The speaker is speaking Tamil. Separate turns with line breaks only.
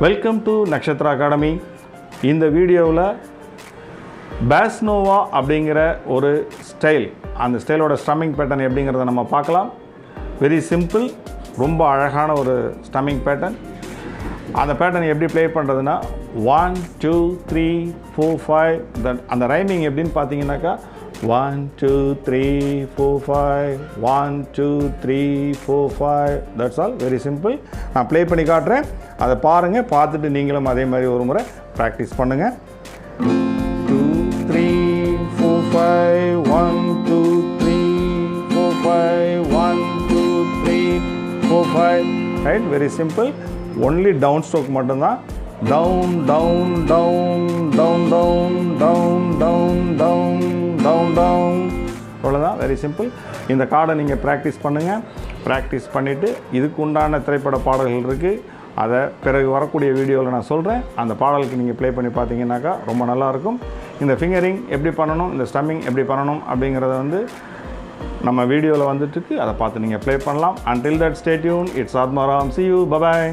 Welcome to Nakkshathra Academy. இந்த வீடியோவில் Basanova அப்படிங்கிற ஒரு ஸ்டைல், அந்த ஸ்டைலோட ஸ்ட்ரம்மிங் பேட்டர்ன் எப்படிங்கிறத நம்ம பார்க்கலாம். வெரி சிம்பிள், ரொம்ப அழகான ஒரு ஸ்ட்ரம்மிங் பேட்டர்ன். அந்த பேட்டர்ன் எப்படி ப்ளே பண்ணுறதுன்னா 1 2 3 4 5 அந்த ரைமிங் எப்படின்னு பார்த்தீங்கன்னாக்கா 1 2 3 4 5 1 2 3 4 5 தட்ஸ் ஆல். Very simple. நான் ப்ளே பண்ணி காட்டுறேன், அதை பாருங்கள். பார்த்துட்டு நீங்களும் அதே மாதிரி ஒரு முறை ப்ராக்டிஸ் பண்ணுங்கள். 2 3 4 5 1 2 3 4 5 1 2 3 4 5 right. Very simple. Only down stroke மட்டும்தான். Down down down down down down down down down down அவ்வளோதான். Very simple. இந்த கார்டை நீங்கள் ப்ராக்டிஸ் பண்ணுங்கள். ப்ராக்டிஸ் பண்ணிவிட்டு இதுக்கு உண்டான திரைப்பட பாடல்கள் இருக்குது, அதை பிறகு வரக்கூடிய வீடியோவில் நான் சொல்கிறேன். அந்த பாடலுக்கு நீங்கள் ப்ளே பண்ணி பார்த்தீங்கன்னாக்கா ரொம்ப நல்லாயிருக்கும். இந்த ஃபிங்கரிங் எப்படி பண்ணணும், இந்த ஸ்ட்ரம்மிங் எப்படி பண்ணணும் அப்படிங்கிறத நம்ம வீடியோவில் வந்துட்டுருக்கு, அதை பார்த்து நீங்கள் ப்ளே பண்ணலாம். Until that, stay tuned. It's Admaram. See you. Bye-bye.